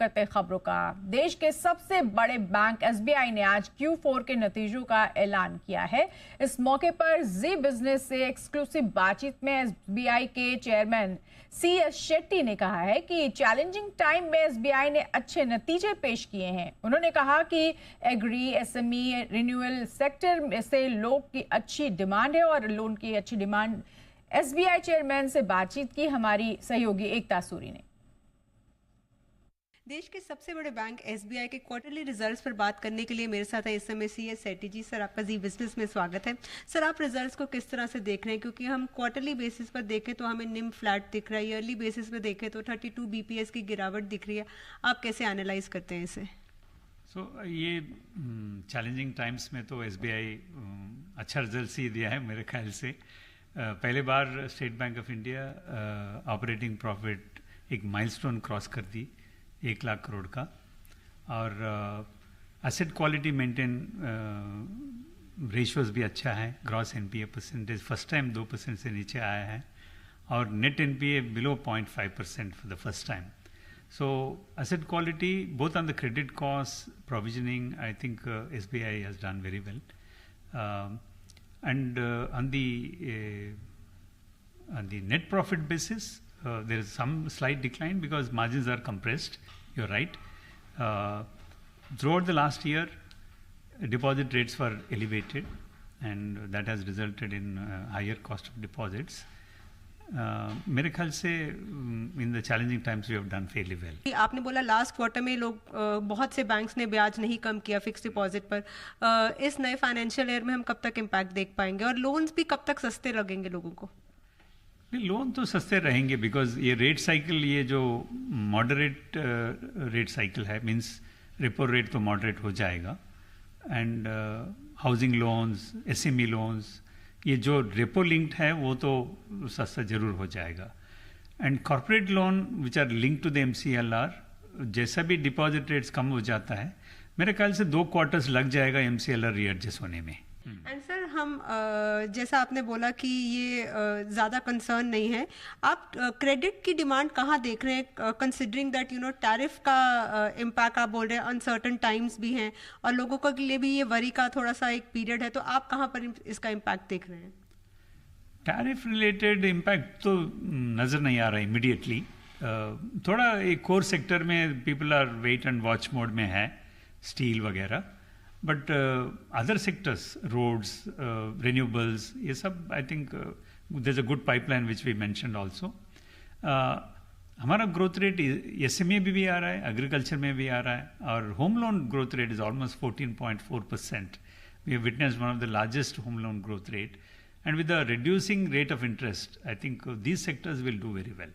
करते हैं खबरों का। देश के सबसे बड़े बैंक एसबीआई ने आज Q4 के नतीजों का ऐलान किया है। इस मौके पर जी बिजनेस से एक्सक्लूसिव बातचीत में एसबीआई के चेयरमैन CS शेट्टी ने कहा है कि चैलेंजिंग टाइम में एसबीआई ने अच्छे नतीजे पेश किए हैं। उन्होंने कहा कि एग्री, एसएमई, रिन्यूअल सेक्टर से लोग की अच्छी डिमांड है और लोन की अच्छी डिमांड। एसबीआई चेयरमैन से बातचीत की हमारी सहयोगी एकता सूरी ने। देश के सबसे बड़े बैंक एसबीआई के क्वार्टरली रिजल्ट्स पर बात करने के लिए मेरे साथ है इस समय CS शेट्टी जी। सर, आपका जी बिजनेस में स्वागत है। सर, आप रिजल्ट्स को किस तरह से देख रहे हैं, क्योंकि हम क्वार्टरली बेसिस पर देखें तो हमें निम फ्लैट दिख रहा है, ईयरली बेसिस पर देखें तो 32 BPS की गिरावट दिख रही है। आप कैसे एनालाइज करते हैं इसे? ये चैलेंजिंग टाइम्स में तो एसबीआई अच्छा रिजल्ट ही दिया है मेरे ख्याल से। पहले बार State Bank of India operating profit एक माइलस्टोन क्रॉस कर दी 1 लाख करोड़ का, और एसेट क्वालिटी मेंटेन रेशियोज भी अच्छा है। Gross NPA percentage first time 2% से नीचे आया है, और net NPA below 0.5% for the first time. So asset quality, both on the credit cost, provisioning, I think SBI has done very well. And on the net profit basis, there is some slight decline because margins are compressed. You're right. Throughout the last year, deposit rates were elevated, and that has resulted in higher cost of deposits. मेरे ख्याल से in the challenging times we have done fairly well. आपने बोला last quarter में लोग बहुत से banks ने ब्याज नहीं कम किया फिक्स डिपॉजिट पर। इस नए फाइनेंशियल ईयर में हम कब तक इम्पैक्ट देख पाएंगे, और लोन्स भी कब तक सस्ते लगेंगे लोगों को? लोन तो सस्ते रहेंगे बिकॉज ये रेट साइकिल, ये जो मॉडरेट रेट साइकिल है, मीन्स रेपो रेट तो मॉडरेट हो जाएगा, and housing loans, SME loans, ये जो रेपो लिंक्ड है वो तो सस्ता जरूर हो जाएगा। And corporate loan which are link to the MCLR, जैसा भी डिपॉजिट रेट्स कम हो जाता है, मेरे ख्याल से 2 क्वार्टर्स लग जाएगा MCLR रीएडजस्ट होने में। एंड सर, हम जैसा आपने बोला कि ये ज़्यादा कंसर्न नहीं है, आप क्रेडिट की डिमांड कहाँ देख रहे हैं, कंसिडरिंग दैट टैरिफ का इम्पैक्ट आप बोल रहे हैं, अनसर्टन टाइम्स भी हैं और लोगों के लिए भी ये वरी का थोड़ा सा एक पीरियड है, तो आप कहाँ पर इसका इम्पैक्ट देख रहे हैं? टैरिफ रिलेटेड इम्पैक्ट तो नज़र नहीं आ रहा इमीडिएटली। थोड़ा एक कोर सेक्टर में people are wait and watch mode में है, स्टील वगैरह, but other sectors, roads, renewables, ये सब I think there is a good pipeline which we mentioned also. हमारा ग्रोथ रेट एसएमई में भी आ रहा है, एग्रीकल्चर में भी आ रहा है, और home loan growth rate is almost 14.4%. We have witnessed one of the largest home loan growth rate, and with the reducing rate of interest, I think these sectors will do very well.